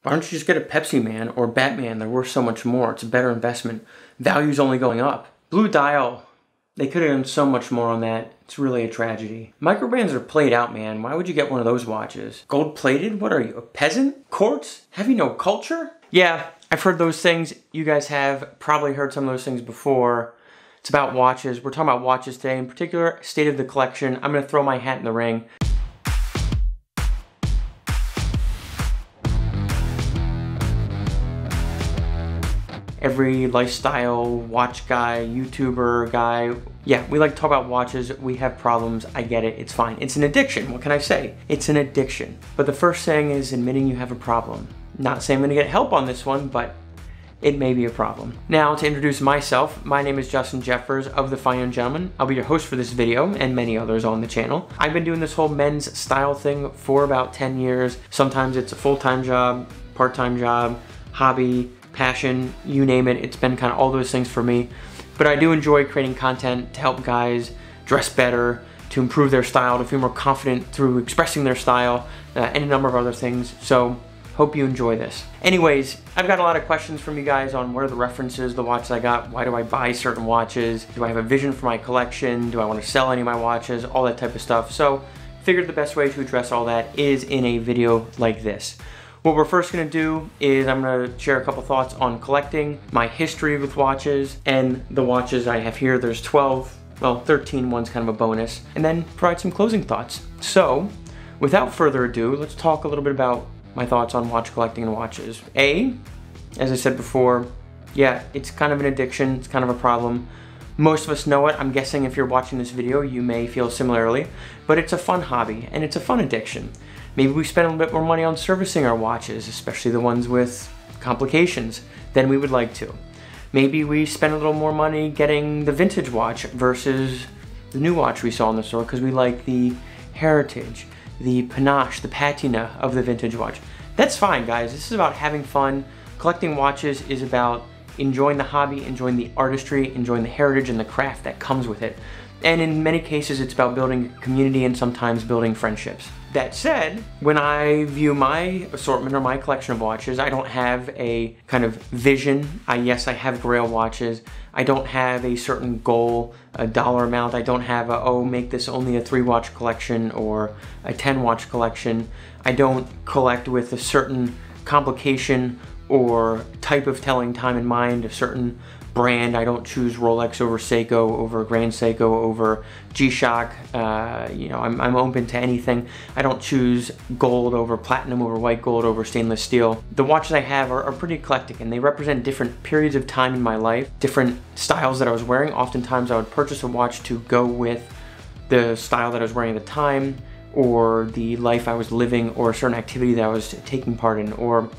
Why don't you just get a Pepsi Man or Batman? They're worth so much more. It's a better investment. Value's only going up. Blue dial. They could have done so much more on that. It's really a tragedy. Microbands are played out, man. Why would you get one of those watches? Gold plated? What are you, a peasant? Quartz? Have you no culture? Yeah, I've heard those things. You guys have probably heard some of those things before. It's about watches. We're talking about watches today, in particular, state of the collection. I'm gonna throw my hat in the ring. Every lifestyle watch guy, YouTuber guy, yeah, we like to talk about watches. We have problems. I get it. It's fine. It's an addiction. What can I say? It's an addiction. But the first thing is admitting you have a problem. Not saying I'm gonna get help on this one, but it may be a problem. Now, to introduce myself, my name is Justin Jeffers of The Fine Young Gentleman. I'll be your host for this video and many others on the channel. I've been doing this whole men's style thing for about 10 years. Sometimes it's a full-time job, part-time job, hobby, passion, you name it. It's been kind of all those things for me. But I do enjoy creating content to help guys dress better, to improve their style, to feel more confident through expressing their style, and a number of other things. So hope you enjoy this. Anyways, I've got a lot of questions from you guys on what are the references, the watches I got, why do I buy certain watches, do I have a vision for my collection, do I want to sell any of my watches, all that type of stuff. So figured the best way to address all that is in a video like this. What we're first gonna do is I'm gonna share a couple thoughts on collecting, my history with watches, and the watches I have here. There's 12, well, 13, one's kind of a bonus, and then provide some closing thoughts. So, without further ado, let's talk a little bit about my thoughts on watch collecting and watches. As I said before, yeah, it's kind of an addiction, it's kind of a problem. Most of us know it. I'm guessing if you're watching this video, you may feel similarly, but it's a fun hobby and it's a fun addiction. Maybe we spend a little bit more money on servicing our watches, especially the ones with complications, than we would like to. Maybe we spend a little more money getting the vintage watch versus the new watch we saw in the store because we like the heritage, the panache, the patina of the vintage watch. That's fine, guys. This is about having fun. Collecting watches is about enjoying the hobby, enjoying the artistry, enjoying the heritage and the craft that comes with it. And in many cases, it's about building a community and sometimes building friendships. That said, when I view my assortment or my collection of watches, I don't have a kind of vision. Yes, I have Grail watches. I don't have a certain goal, a dollar amount. I don't have a, oh, make this only a 3-watch collection or a 10-watch collection. I don't collect with a certain complication or type of telling time in mind, a certain brand. I don't choose Rolex over Seiko, over Grand Seiko, over GShock. You know, I'm open to anything. I don't choose gold over platinum, over white gold, over stainless steel. The watches I have are pretty eclectic and they represent different periods of time in my life, different styles that I was wearing. Oftentimes I would purchase a watch to go with the style that I was wearing at the time, or the life I was living, or a certain activity that I was taking part in, or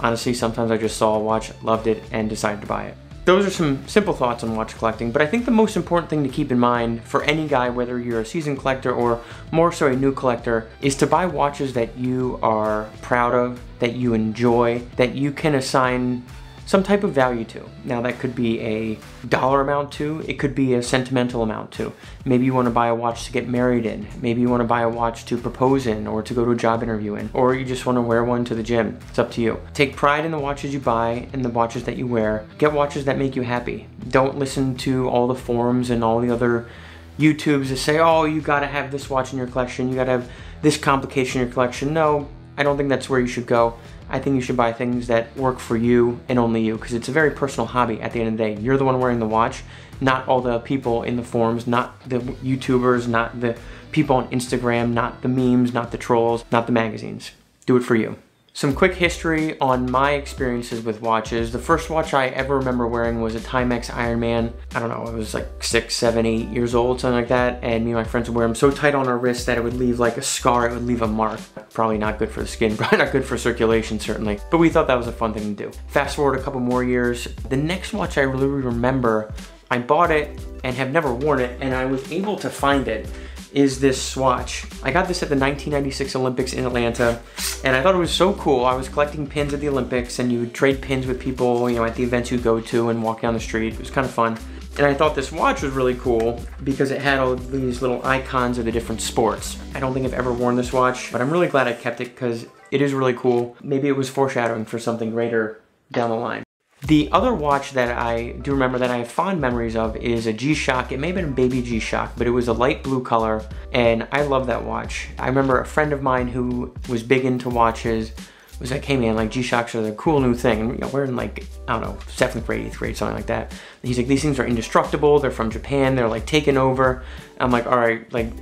honestly, sometimes I just saw a watch, loved it, and decided to buy it. Those are some simple thoughts on watch collecting, but I think the most important thing to keep in mind for any guy, whether you're a seasoned collector or more so a new collector, is to buy watches that you are proud of, that you enjoy, that you can assign some type of value to. Now that could be a dollar amount to, it could be a sentimental amount to. Maybe you want to buy a watch to get married in. Maybe you want to buy a watch to propose in or to go to a job interview in, or you just want to wear one to the gym. It's up to you. Take pride in the watches you buy and the watches that you wear. Get watches that make you happy. Don't listen to all the forums and all the other YouTubes that say, oh, you gotta have this watch in your collection, you gotta have this complication in your collection. No, I don't think that's where you should go. I think you should buy things that work for you and only you, because it's a very personal hobby at the end of the day. You're the one wearing the watch, not all the people in the forums, not the YouTubers, not the people on Instagram, not the memes, not the trolls, not the magazines. Do it for you. Some quick history on my experiences with watches. The first watch I ever remember wearing was a Timex Ironman. I don't know, it was like 6, 7, 8 years old, something like that. And me and my friends would wear them so tight on our wrists that it would leave like a scar, it would leave a mark. Probably not good for the skin, probably not good for circulation, certainly. But we thought that was a fun thing to do. Fast forward a couple more years. The next watch I really remember, I bought it and have never worn it, and I was able to find it, is this Swatch. I got this at the 1996 Olympics in Atlanta, and I thought it was so cool. I was collecting pins at the Olympics, and you would trade pins with people, you know, at the events you go to and walk down the street. It was kind of fun. And I thought this watch was really cool because it had all these little icons of the different sports. I don't think I've ever worn this watch, but I'm really glad I kept it because It is really cool. Maybe it was foreshadowing for something greater down the line. The other watch that I do remember that I have fond memories of is a GShock. It may have been a baby GShock, but it was a light blue color, and I love that watch. I remember a friend of mine who was big into watches was like, hey man, like G-Shocks are the cool new thing. And you know, we're in like, I don't know, 7th grade, 8th grade, something like that. And he's like, these things are indestructible. They're from Japan. They're like taken over. I'm like, all right, like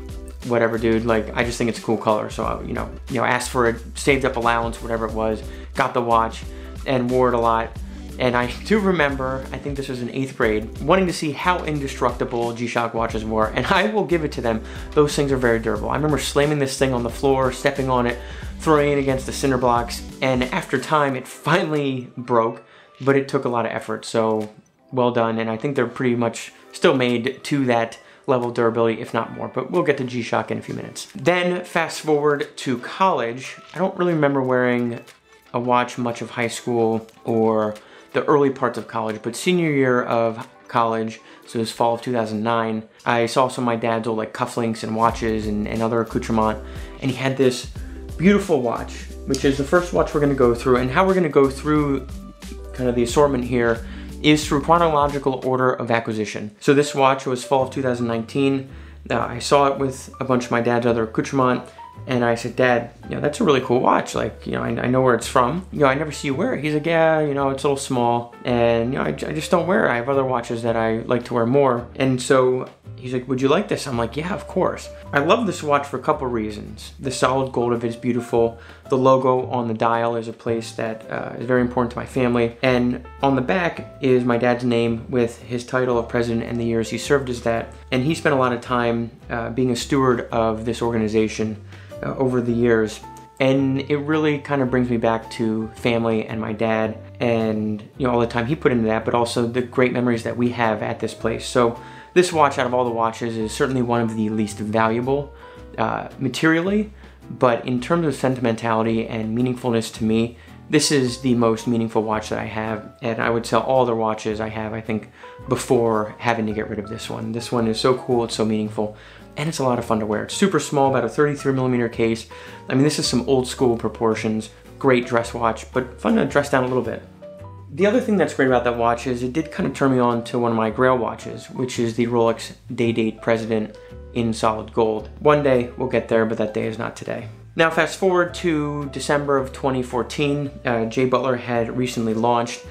whatever, dude. Like, I just think it's a cool color. So I, you know, asked for it, saved up allowance, whatever it was, got the watch and wore it a lot. And I do remember, I think this was in 8th grade, wanting to see how indestructible G-Shock watches were, and I will give it to them. Those things are very durable. I remember slamming this thing on the floor, stepping on it, throwing it against the cinder blocks, and after time it finally broke, but it took a lot of effort, so well done. And I think they're pretty much still made to that level of durability, if not more, but we'll get to G-Shock in a few minutes. Then fast forward to college. I don't really remember wearing a watch much of high school or the early parts of college, but senior year of college, so it was fall of 2009, I saw some of my dad's old like cufflinks and watches and other accoutrement, and he had this beautiful watch, which is the first watch we're gonna go through. And how we're gonna go through kind of the assortment here is through chronological order of acquisition. So this watch was fall of 2019. I saw it with a bunch of my dad's other accoutrement, and I said, Dad, you know, that's a really cool watch. Like, you know, I know where it's from. You know, I never see you wear it. He's like, yeah, you know, it's a little small. And, you know, I just don't wear it. I have other watches that I like to wear more. And so he's like, would you like this? I'm like, yeah, of course. I love this watch for a couple reasons. The solid gold of it is beautiful. The logo on the dial is a place that is very important to my family. And on the back is my dad's name with his title of president and the years he served as that. And he spent a lot of time being a steward of this organization over the years, and it really kind of brings me back to family and my dad, and you know, all the time he put into that, but also the great memories that we have at this place. So this watch, out of all the watches, is certainly one of the least valuable materially, but in terms of sentimentality and meaningfulness to me, this is the most meaningful watch that I have, and I would sell all the watches I have, I think, before having to get rid of this one. This one is so cool, it's so meaningful, and it's a lot of fun to wear. It's super small, about a 33mm case. I mean, this is some old school proportions, great dress watch, but fun to dress down a little bit. The other thing that's great about that watch is it did kind of turn me on to one of my grail watches, which is the Rolex Day-Date President in solid gold. One day we'll get there, but that day is not today. Now fast forward to December of 2014, Jay Butler had recently launched,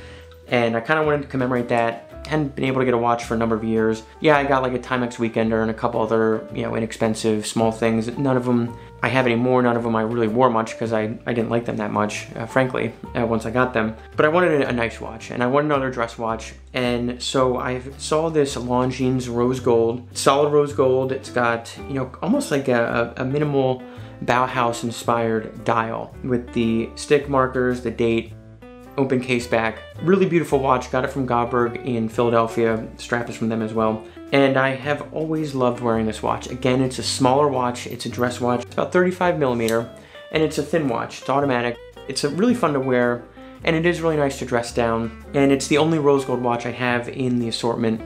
and I kind of wanted to commemorate that. Hadn't been able to get a watch for a number of years. Yeah, I got like a Timex Weekender and a couple other, you know, inexpensive small things. None of them I have anymore. None of them I really wore much because I didn't like them that much, frankly, once I got them. But I wanted a nice watch, and I wanted another dress watch. And so I saw this Longines rose gold, solid rose gold. It's got, you know, almost like a minimal Bauhaus inspired dial with the stick markers, the date, open case back. Really beautiful watch. Got it from Gerber in Philadelphia. Strap is from them as well. And I have always loved wearing this watch. Again, it's a smaller watch. It's a dress watch. It's about 35mm, and it's a thin watch. It's automatic. It's really fun to wear, and it is really nice to dress down. And it's the only rose gold watch I have in the assortment,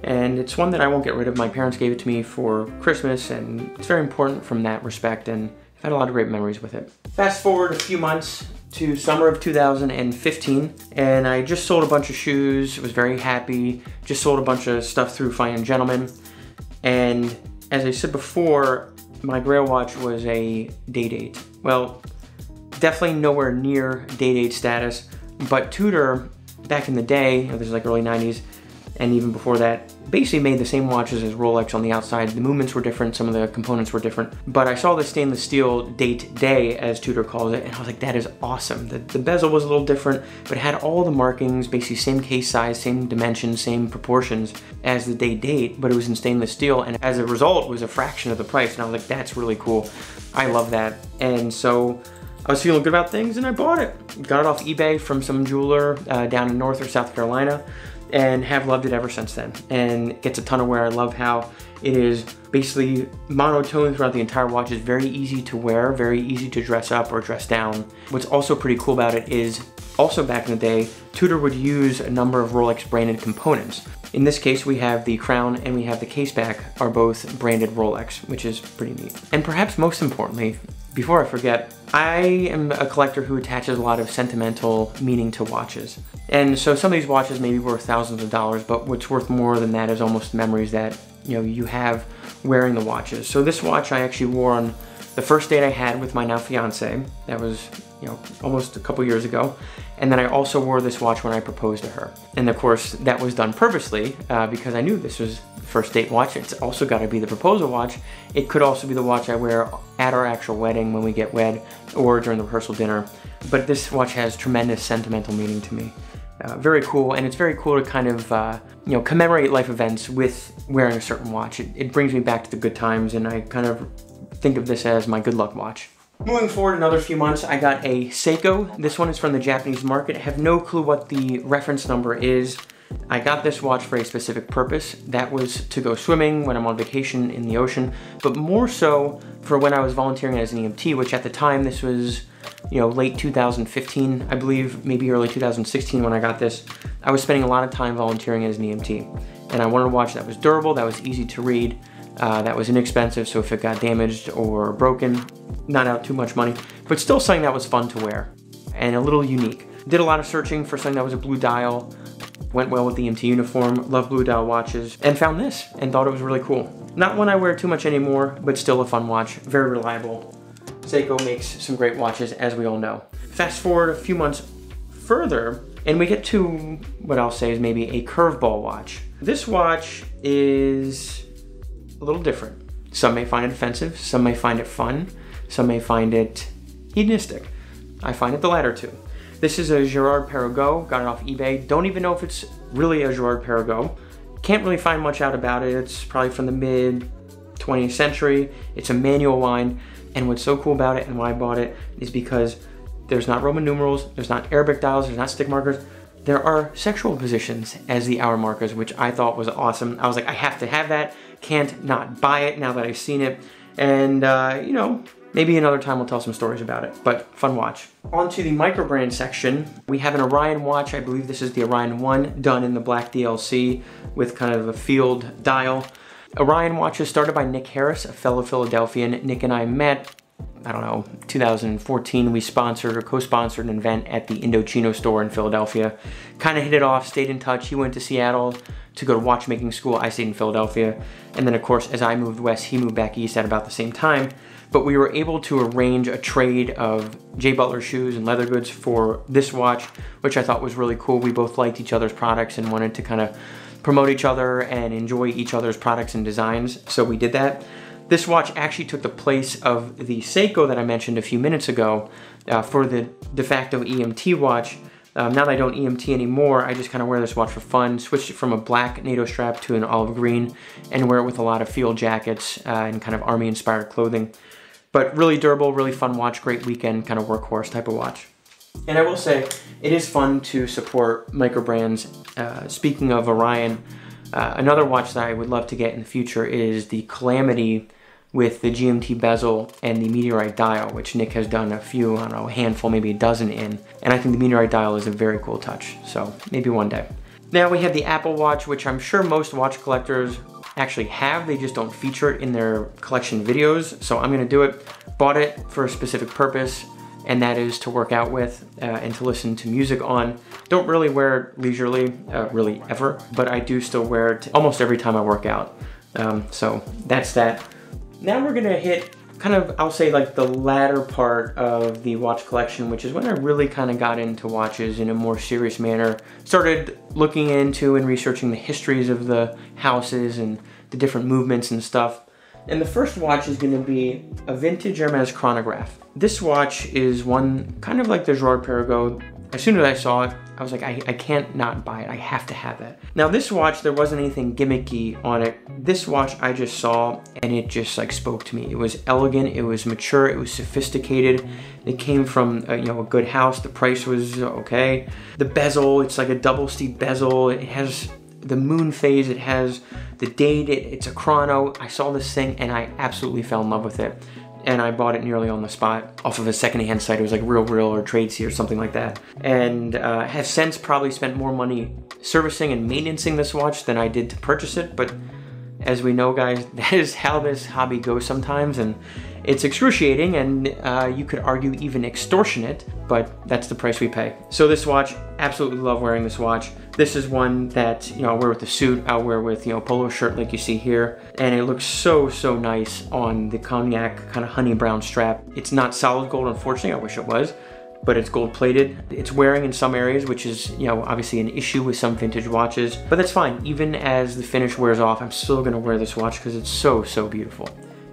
and it's one that I won't get rid of. My parents gave it to me for Christmas, and it's very important from that respect, and I've had a lot of great memories with it. Fast forward a few months to summer of 2015, and I just sold a bunch of shoes, was very happy, just sold a bunch of stuff through Fine & Gentleman, and as I said before, my grail watch was a Day-Date. Well, definitely nowhere near Day-Date status, but Tudor, back in the day, you know, this is like early 90s, and even before that, basically made the same watches as Rolex on the outside. The movements were different, some of the components were different. But I saw the stainless steel Date Day, as Tudor calls it, and I was like, that is awesome. The bezel was a little different, but it had all the markings, basically same case size, same dimensions, same proportions as the Day-Date, but it was in stainless steel, and as a result, it was a fraction of the price, and I was like, that's really cool. I love that. And so I was feeling good about things, and I bought it. Got it off eBay from some jeweler down in North or South Carolina, and have loved it ever since then. And it gets a ton of wear. I love how it is basically monotone throughout the entire watch. It's very easy to wear, very easy to dress up or dress down. What's also pretty cool about it is, also back in the day, Tudor would use a number of Rolex branded components. In this case, we have the crown and we have the case back are both branded Rolex, which is pretty neat. And perhaps most importantly, before I forget, I am a collector who attaches a lot of sentimental meaning to watches. And so some of these watches may be worth thousands of dollars, but what's worth more than that is almost memories that, you know, you have wearing the watches. So this watch I actually wore on the first date I had with my now fiance. That was, you know, almost a couple years ago. And then I also wore this watch when I proposed to her. And of course, that was done purposely because I knew this was the first date watch. It's also got to be the proposal watch. It could also be the watch I wear at our actual wedding when we get wed or during the rehearsal dinner. But this watch has tremendous sentimental meaning to me. Very cool, and it's very cool to kind of, you know, commemorate life events with wearing a certain watch. It brings me back to the good times, and I kind of think of this as my good luck watch. Moving forward another few months, I got a Seiko. This one is from the Japanese market. I have no clue what the reference number is. I got this watch for a specific purpose. That was to go swimming when I'm on vacation in the ocean, but more so for when I was volunteering as an EMT, which at the time, this was, you know, late 2015, I believe, maybe early 2016 when I got this. I was spending a lot of time volunteering as an EMT, and I wanted a watch that was durable, that was easy to read, that was inexpensive, so if it got damaged or broken, not out too much money, but still something that was fun to wear and a little unique. Did a lot of searching for something that was a blue dial, went well with the EMT uniform, love blue dial watches, and found this and thought it was really cool. Not one I wear too much anymore, but still a fun watch, very reliable. Seiko makes some great watches, as we all know. Fast forward a few months further, and we get to what I'll say is maybe a curveball watch. This watch is a little different. Some may find it offensive, some may find it fun, some may find it hedonistic. I find it the latter two. This is a Gerber Perigo, got it off eBay. Don't even know if it's really a Gerber Perigo. Can't really find much out about it. It's probably from the mid 20th century. It's a manual wind. And what's so cool about it and why I bought it is because there's not Roman numerals, there's not Arabic dials, there's not stick markers. There are sexual positions as the hour markers, which I thought was awesome. I was like, I have to have that. Can't not buy it now that I've seen it. And, you know, maybe another time we'll tell some stories about it, but fun watch. On to the microbrand section. We have an Orion watch. I believe this is the Orion 1, done in the black DLC with kind of a field dial. Orion watches started by Nick Harris, a fellow Philadelphian. Nick and I met, I don't know, 2014. We sponsored or co-sponsored an event at the Indochino store in Philadelphia. Kind of hit it off, stayed in touch. He went to Seattle to go to watchmaking school. I stayed in Philadelphia. And then of course, as I moved west, he moved back east at about the same time. But we were able to arrange a trade of J. Butler shoes and leather goods for this watch, which I thought was really cool. We both liked each other's products and wanted to kind of promote each other and enjoy each other's products and designs, so we did that. This watch actually took the place of the Seiko that I mentioned a few minutes ago for the de facto EMT watch. Now that I don't EMT anymore, I just kind of wear this watch for fun, switched it from a black NATO strap to an olive green, and wear it with a lot of field jackets and kind of army-inspired clothing. But really durable, really fun watch, great weekend, kind of workhorse type of watch. And I will say, it is fun to support micro brands. Speaking of Orion, another watch that I would love to get in the future is the Calamity with the GMT bezel and the Meteorite dial, which Nick has done a few, I don't know, a handful, maybe a dozen in. And I think the Meteorite dial is a very cool touch, so maybe one day. Now we have the Apple Watch, which I'm sure most watch collectors actually have, they just don't feature it in their collection videos, so I'm gonna do it. Bought it for a specific purpose, and that is to work out with and to listen to music on. Don't really wear it leisurely, really ever, but I do still wear it almost every time I work out. So that's that. Now we're gonna hit kind of, I'll say like the latter part of the watch collection, which is when I really kind of got into watches in a more serious manner. Started looking into and researching the histories of the houses and the different movements and stuff. And the first watch is gonna be a vintage Hermes chronograph. This watch is one kind of like the Gerber Perigo. As soon as I saw it, I was like, I can't not buy it. I have to have it. Now this watch, there wasn't anything gimmicky on it. This watch I just saw and it just like spoke to me. It was elegant, it was mature, it was sophisticated. It came from you know, a good house. The price was okay. The bezel, it's like a double steep bezel. It has the moon phase, it has the date, it's a chrono. I saw this thing and I absolutely fell in love with it. And I bought it nearly on the spot off of a secondhand site. It was like Real or Tradesy or something like that. And have since probably spent more money servicing and maintaining this watch than I did to purchase it. But As we know, guys, that is how this hobby goes sometimes, and it's excruciating, and you could argue even extortionate, but that's the price we pay. So this watch, absolutely love wearing this watch. This is one that, you know, I'll wear with the suit, I'll wear with, you know, polo shirt like you see here, and it looks so, so nice on the cognac kind of honey brown strap. It's not solid gold, unfortunately, I wish it was, but it's gold plated. It's wearing in some areas, which is, you know, obviously an issue with some vintage watches, but that's fine. Even as the finish wears off, I'm still gonna wear this watch because it's so, so beautiful.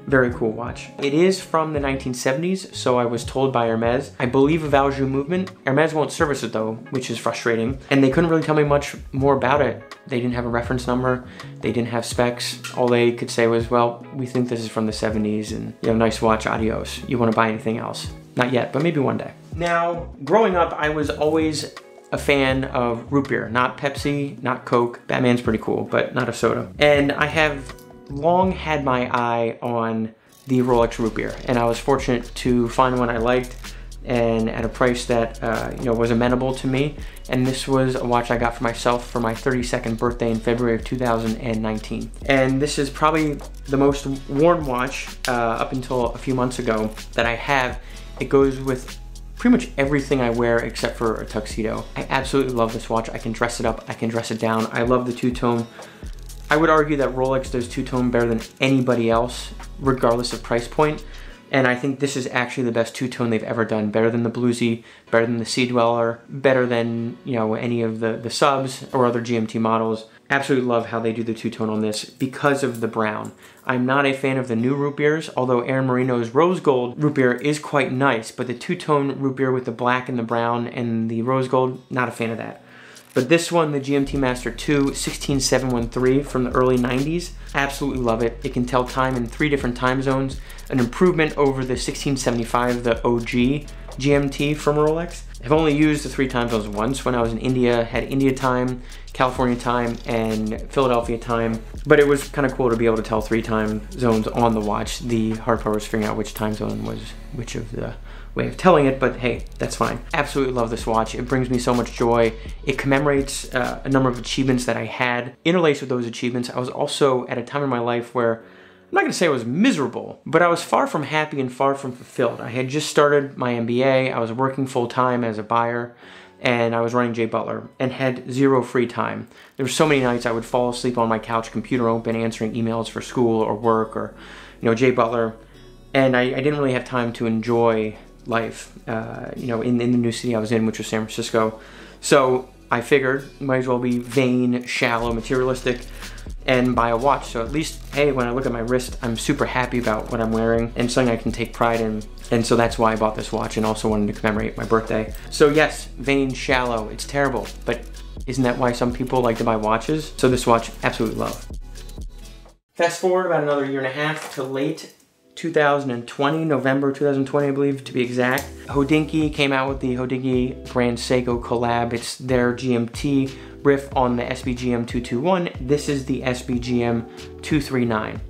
Very cool watch. It is from the 1970s, so I was told by Hermes. I believe a Valjoux movement. Hermes won't service it though, which is frustrating. And they couldn't really tell me much more about it. They didn't have a reference number. They didn't have specs. All they could say was, well, we think this is from the 70s and, you know, nice watch, adios. You wanna buy anything else? Not yet, but maybe one day. Now, growing up, I was always a fan of root beer, not Pepsi, not Coke. Batman's pretty cool, but not a soda. And I have long had my eye on the Rolex root beer, and I was fortunate to find one I liked and at a price that you know, was amenable to me. And this was a watch I got for myself for my 32nd birthday in February of 2019. And this is probably the most worn watch up until a few months ago that I have. It goes with pretty much everything I wear except for a tuxedo. I absolutely love this watch. I can dress it up, I can dress it down. I love the two-tone. I would argue that Rolex does two-tone better than anybody else, regardless of price point. And I think this is actually the best two-tone they've ever done. Better than the Bluesy, better than the Sea Dweller, better than, you know, any of the subs or other GMT models. Absolutely love how they do the two-tone on this because of the brown. I'm not a fan of the new root beers, although Aaron Marino's rose gold root beer is quite nice, but the two-tone root beer with the black and the brown and the rose gold, not a fan of that. But this one, the GMT Master 2 16713 from the early 90s, absolutely love it. It can tell time in 3 different time zones, an improvement over the 1675, the OG GMT from Rolex. I've only used the 3 time zones once when I was in India, had India time, California time, and Philadelphia time. But it was kind of cool to be able to tell 3 time zones on the watch. The hard part was figuring out which time zone was which of the way of telling it, but hey, that's fine. Absolutely love this watch. It brings me so much joy. It commemorates a number of achievements that I had. Interlaced with those achievements, I was also at a time in my life where, I'm not gonna say I was miserable, but I was far from happy and far from fulfilled. I had just started my MBA, I was working full-time as a buyer, and I was running J. Butler and had 0 free time. There were so many nights I would fall asleep on my couch, computer open, answering emails for school or work or, you know, J. Butler, and I didn't really have time to enjoy life, you know, in the new city I was in, which was San Francisco. So I figured might as well be vain, shallow, materialistic, and buy a watch. So at least, hey, when I look at my wrist, I'm super happy about what I'm wearing and something I can take pride in. And so that's why I bought this watch, and also wanted to commemorate my birthday. So yes, vain, shallow, it's terrible, but isn't that why some people like to buy watches? So this watch, absolutely love. Fast forward about another year and a half to late 2020, November 2020, I believe, to be exact. Hodinkee came out with the Hodinkee Grand Seiko collab. It's their GMT riff on the SBGM 221. This is the SBGM 239.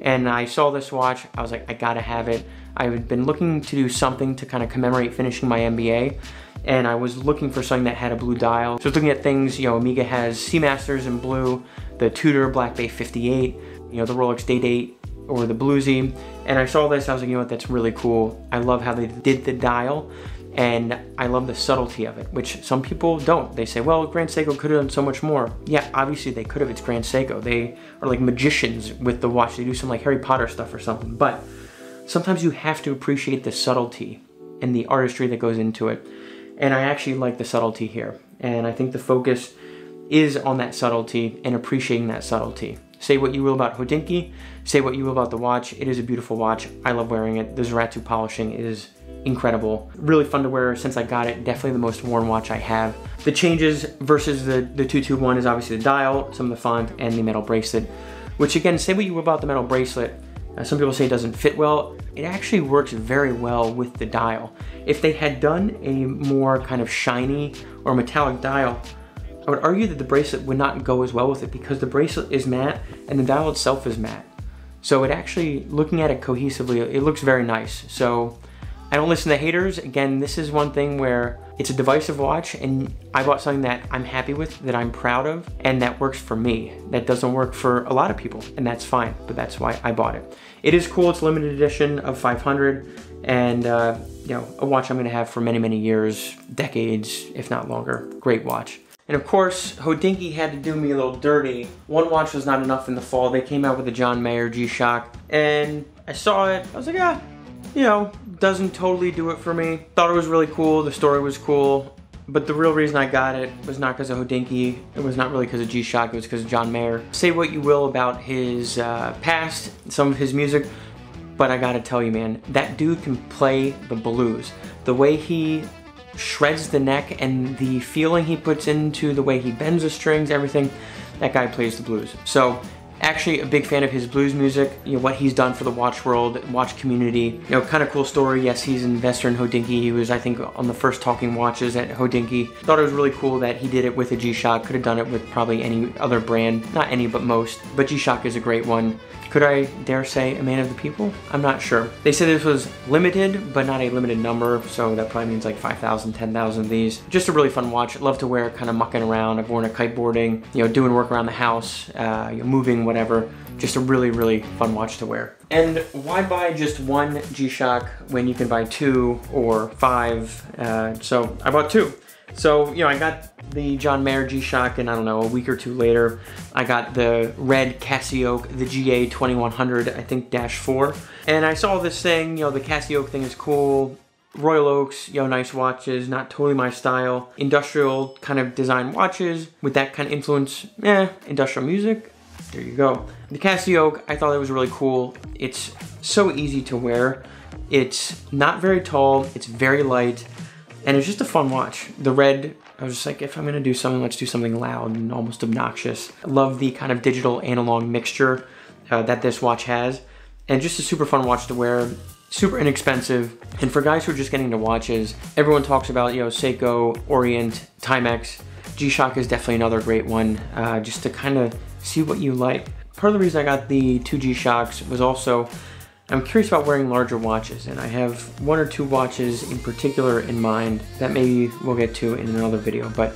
And I saw this watch, I was like, I gotta have it. I've been looking to do something to kind of commemorate finishing my MBA, and I was looking for something that had a blue dial. So I was looking at things, you know, Omega has Seamasters in blue, the Tudor Black Bay 58, you know, the Rolex Date or the Bluesy, and I saw this, I was like, you know what, that's really cool. I love how they did the dial, and I love the subtlety of it, which some people don't. They say, well, Grand Seiko could have done so much more. Yeah, obviously they could have, it's Grand Seiko. They are like magicians with the watch. They do some like Harry Potter stuff or something, but sometimes you have to appreciate the subtlety and the artistry that goes into it. And I actually like the subtlety here. And I think the focus is on that subtlety and appreciating that subtlety. Say what you will about Hodinkee, say what you will about the watch. It is a beautiful watch. I love wearing it. The Zaratsu polishing is incredible. Really fun to wear since I got it. Definitely the most worn watch I have. The changes versus the 221 is obviously the dial, some of the font, and the metal bracelet. Which again, say what you will about the metal bracelet. Some people say it doesn't fit well. It actually works very well with the dial. If they had done a more kind of shiny or metallic dial, I would argue that the bracelet would not go as well with it because the bracelet is matte and the dial itself is matte. So it actually, looking at it cohesively, it looks very nice. So I don't listen to haters. Again, this is one thing where it's a divisive watch, and I bought something that I'm happy with, that I'm proud of, and that works for me. That doesn't work for a lot of people, and that's fine, but that's why I bought it. It is cool. It's a limited edition of 500, and you know, a watch I'm gonna have for many, many years, decades, if not longer. Great watch. And of course, Hodinkee had to do me a little dirty. One watch was not enough in the fall. They came out with the John Mayer G-Shock, and I saw it. I was like, ah, you know, doesn't totally do it for me. Thought it was really cool. The story was cool. But the real reason I got it was not because of Hodinkee. It was not really because of G-Shock. It was because of John Mayer. Say what you will about his past, some of his music, but I gotta tell you, man, that dude can play the blues. The way he shreds the neck and the feeling he puts into the way he bends the strings, everything, that guy plays the blues. So actually a big fan of his blues music, you know, what he's done for the watch world, watch community. You know, kind of cool story. Yes, he's an investor in Hodinkee. He was, I think, on the first Talking Watches at Hodinkee. Thought it was really cool that he did it with a G-Shock. Could have done it with probably any other brand. Not any, but most. But G-Shock is a great one. Could I dare say a man of the people? I'm not sure. They said this was limited, but not a limited number, so that probably means like 5,000, 10,000 of these. Just a really fun watch. Love to wear it, kind of mucking around. I've worn it kiteboarding, you know, doing work around the house, you know, moving, whatever. Just a really, really fun watch to wear. And why buy just one G-Shock when you can buy 2 or 5? So I bought 2. So, you know, I got the John Mayer G-Shock, and I don't know, a week or 2 later, I got the red Casio, the GA 2100, I think, -4. And I saw this thing, you know, the Casio thing is cool. Royal Oaks, you know, nice watches, not totally my style. Industrial kind of design watches with that kind of influence, industrial music. There you go. The Casio, I thought it was really cool. It's so easy to wear. It's not very tall, it's very light, and it's just a fun watch. The red, I was just like, if I'm gonna do something, let's do something loud and almost obnoxious. I love the kind of digital analog mixture that this watch has, and just a super fun watch to wear, super inexpensive. And for guys who are just getting into watches, everyone talks about, you know, Seiko, Orion, Timex. G-Shock is definitely another great one, just to kind of see what you like. Part of the reason I got the 2 G-Shocks was also, I'm curious about wearing larger watches, and I have 1 or 2 watches in particular in mind that maybe we'll get to in another video. But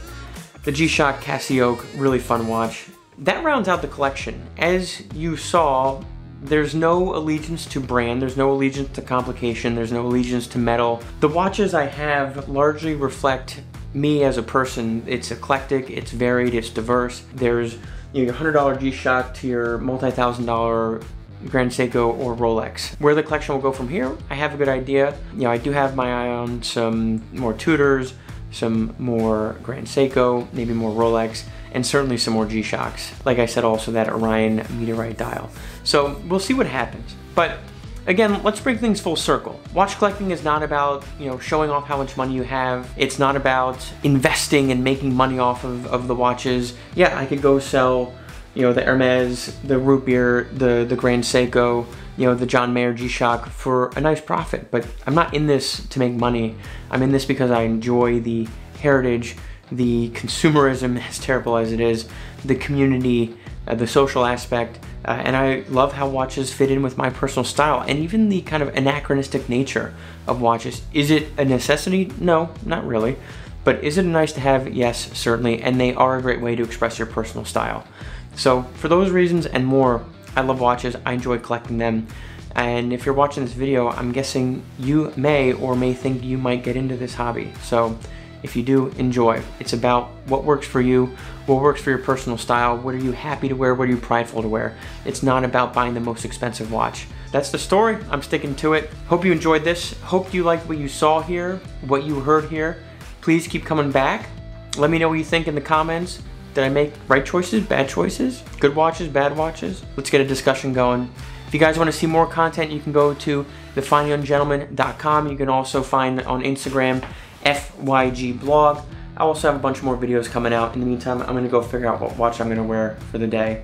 the G-Shock Casio, really fun watch. That rounds out the collection. As you saw, there's no allegiance to brand, there's no allegiance to complication, there's no allegiance to metal. The watches I have largely reflect me as a person. It's eclectic, it's varied, it's diverse. There's, you know, your $100 G-Shock to your multi-$1,000 Grand Seiko or Rolex. Where the collection will go from here, I have a good idea. You know, I do have my eye on some more Tudors, some more Grand Seiko, maybe more Rolex, and certainly some more G-Shocks. Like I said, also that Orion meteorite dial. So we'll see what happens. But again, let's bring things full circle. Watch collecting is not about, you know, showing off how much money you have. It's not about investing and making money off of the watches. Yeah, I could go sell, you know, the Hermes, the Root Beer, the Grand Seiko, you know, the John Mayer G-Shock for a nice profit. But I'm not in this to make money. I'm in this because I enjoy the heritage, the consumerism, as terrible as it is, the community, the social aspect, and I love how watches fit in with my personal style, and even the kind of anachronistic nature of watches. Is it a necessity? No, not really. But is it nice to have? Yes, certainly, and they are a great way to express your personal style. So for those reasons and more, I love watches, I enjoy collecting them, and if you're watching this video, I'm guessing you may think you might get into this hobby. So if you do, enjoy. It's about what works for you, what works for your personal style, what are you happy to wear, what are you prideful to wear. It's not about buying the most expensive watch. That's the story, I'm sticking to it. Hope you enjoyed this. Hope you liked what you saw here, what you heard here. Please keep coming back. Let me know what you think in the comments. Did I make right choices, bad choices? Good watches, bad watches? Let's get a discussion going. If you guys want to see more content, you can go to thefineyounggentleman.com. You can also find on Instagram, FYG blog. I also have a bunch more videos coming out. In the meantime, I'm gonna go figure out what watch I'm gonna wear for the day.